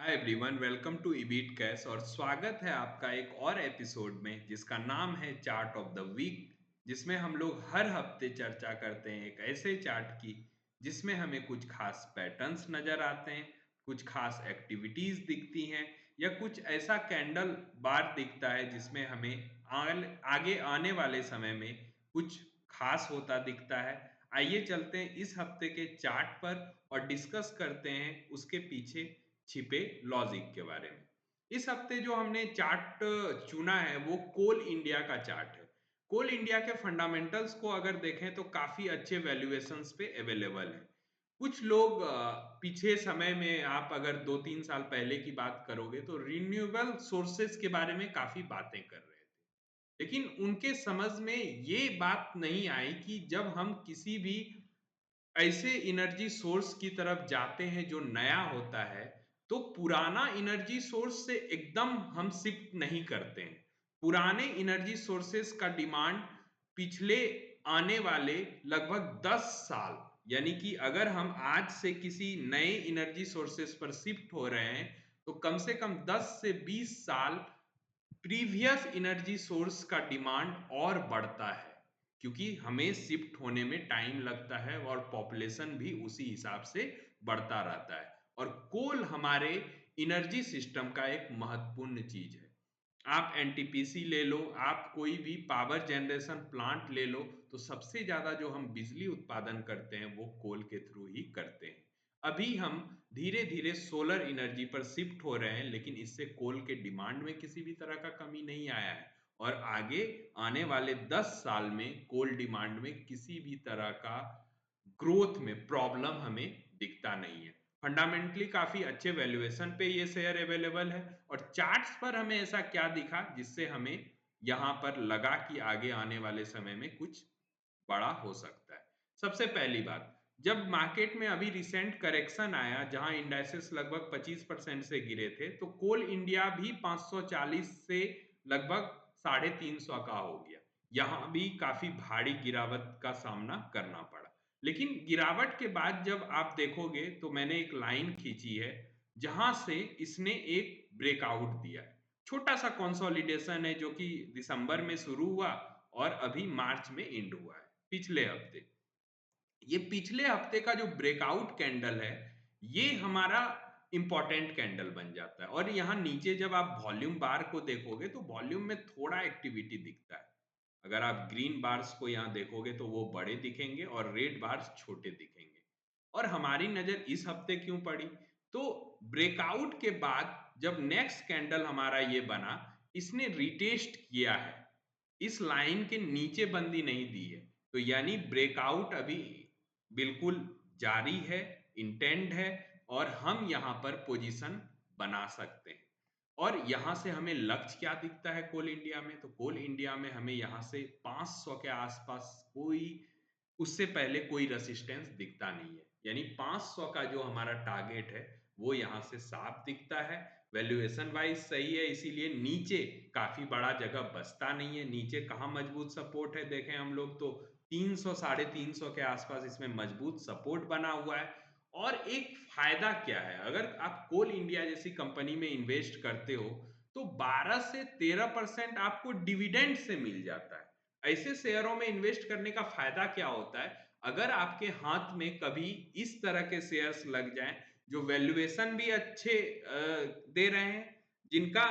Hi everyone, welcome to इबीट cash और स्वागत है आपका एक और एपिसोड में जिसका नाम है चार्ट ऑफ द वीक। जिसमें हम लोग हर हफ्ते चर्चा करते हैं एक ऐसे चार्ट की जिसमें हमें कुछ खास पैटर्न्स नजर आते हैं, कुछ खास एक्टिविटीज दिखती हैं या कुछ ऐसा कैंडल बार दिखता है जिसमें हमें आगे आने वाले समय में कुछ खास होता दिखता है। आइए चलते हैं इस हफ्ते के चार्ट पर और डिस्कस करते हैं उसके पीछे छिपे लॉजिक के बारे में। इस हफ्ते जो हमने चार्ट चुना है वो कोल इंडिया का चार्ट है। कोल इंडिया के फंडामेंटल्स को अगर देखें तो काफी अच्छे वैल्यूएशंस पे अवेलेबल है। कुछ लोग पीछे समय में आप अगर 2-3 साल पहले की बात करोगे तो रिन्यूएबल सोर्सेस के बारे में काफी बातें कर रहे थे, लेकिन उनके समझ में ये बात नहीं आई कि जब हम किसी भी ऐसे एनर्जी सोर्स की तरफ जाते हैं जो नया होता है, तो पुराना एनर्जी सोर्स से एकदम हम शिफ्ट नहीं करते हैं। पुराने एनर्जी सोर्सेस का डिमांड पिछले आने वाले लगभग 10 साल, यानी कि अगर हम आज से किसी नए एनर्जी सोर्सेस पर शिफ्ट हो रहे हैं, तो कम से कम 10 से 20 साल प्रीवियस एनर्जी सोर्स का डिमांड और बढ़ता है, क्योंकि हमें शिफ्ट होने में टाइम लगता है और पॉपुलेशन भी उसी हिसाब से बढ़ता रहता है। और कोल हमारे एनर्जी सिस्टम का एक महत्वपूर्ण चीज है। आप एनटीपीसी ले लो, आप कोई भी पावर जनरेशन प्लांट ले लो, तो सबसे ज्यादा जो हम बिजली उत्पादन करते हैं वो कोल के थ्रू ही करते हैं। अभी हम धीरे धीरे सोलर एनर्जी पर शिफ्ट हो रहे हैं, लेकिन इससे कोल के डिमांड में किसी भी तरह का कमी नहीं आया है। और आगे आने वाले 10 साल में कोल डिमांड में किसी भी तरह का ग्रोथ में प्रॉब्लम हमें दिखता नहीं है। फंडामेंटली काफी अच्छे वैल्यूएशन पे ये शेयर अवेलेबल है। और चार्ट्स पर हमें ऐसा क्या दिखा जिससे हमें यहाँ पर लगा कि आगे आने वाले समय में कुछ बड़ा हो सकता है। सबसे पहली बात, जब मार्केट में अभी रिसेंट करेक्शन आया जहां इंडाइसेस लगभग 25% से गिरे थे, तो कोल इंडिया भी 540 से लगभग 350 का हो गया। यहां भी काफी भारी गिरावट का सामना करना पड़ा। लेकिन गिरावट के बाद जब आप देखोगे तो मैंने एक लाइन खींची है जहां से इसने एक ब्रेकआउट दिया। छोटा सा कंसोलिडेशन है जो कि दिसंबर में शुरू हुआ और अभी मार्च में एंड हुआ है। पिछले हफ्ते, ये पिछले हफ्ते का जो ब्रेकआउट कैंडल है, ये हमारा इंपॉर्टेंट कैंडल बन जाता है। और यहाँ नीचे जब आप वॉल्यूम बार को देखोगे तो वॉल्यूम में थोड़ा एक्टिविटी दिखता है। अगर आप ग्रीन बार्स को यहाँ देखोगे तो वो बड़े दिखेंगे और रेड बार्स छोटे दिखेंगे। और हमारी नजर इस हफ्ते क्यों पड़ी? तो ब्रेकआउट के बाद जब नेक्स्ट कैंडल हमारा ये बना, इसने रिटेस्ट किया है, इस लाइन के नीचे बंदी नहीं दी है। तो यानी ब्रेकआउट अभी बिल्कुल जारी है, इंटेंड है, और हम यहाँ पर पोजीशन बना सकते हैं। और यहाँ से हमें लक्ष्य क्या दिखता है कोल इंडिया में? तो कोल इंडिया में हमें यहाँ से 500 के आसपास कोई, उससे पहले कोई रेसिस्टेंस दिखता नहीं है। यानी 500 का जो हमारा टारगेट है वो यहाँ से साफ दिखता है। वैल्यूएशन वाइज सही है, इसीलिए नीचे काफी बड़ा जगह बचता नहीं है। नीचे कहाँ मजबूत सपोर्ट है देखें हम लोग तो 300 350 के आसपास इसमें मजबूत सपोर्ट बना हुआ है। और एक फायदा क्या है, अगर आप कोल इंडिया जैसी कंपनी में इन्वेस्ट करते हो तो 12 से 13% आपको डिविडेंड से मिल जाता है। ऐसे शेयरों में इन्वेस्ट करने का फायदा क्या होता है? अगर आपके हाथ में कभी इस तरह के शेयर्स लग जाएं जो वैल्यूएशन भी अच्छे दे रहे हैं, जिनका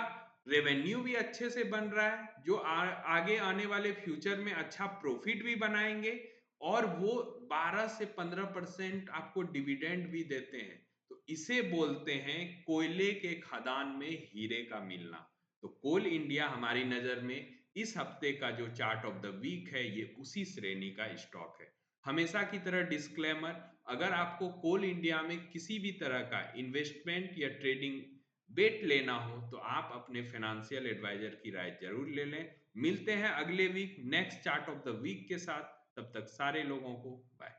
रेवेन्यू भी अच्छे से बन रहा है, जो आगे आने वाले फ्यूचर में अच्छा प्रॉफिट भी बनाएंगे, और वो 12 से 15% आपको डिविडेंड भी देते हैं, तो इसे बोलते हैं कोयले के खदान में हीरे का मिलना। तो कोल इंडिया हमारी नजर में इस हफ्ते का जो चार्ट ऑफ द वीक है ये उसी श्रेणी का स्टॉक है। हमेशा की तरह डिस्क्लेमर, अगर आपको कोल इंडिया में किसी भी तरह का इन्वेस्टमेंट या ट्रेडिंग बेट लेना हो तो आप अपने फाइनेंशियल एडवाइजर की राय जरूर ले लें। मिलते हैं अगले week next chart of the week के साथ। तब तक सारे लोगों को बाय।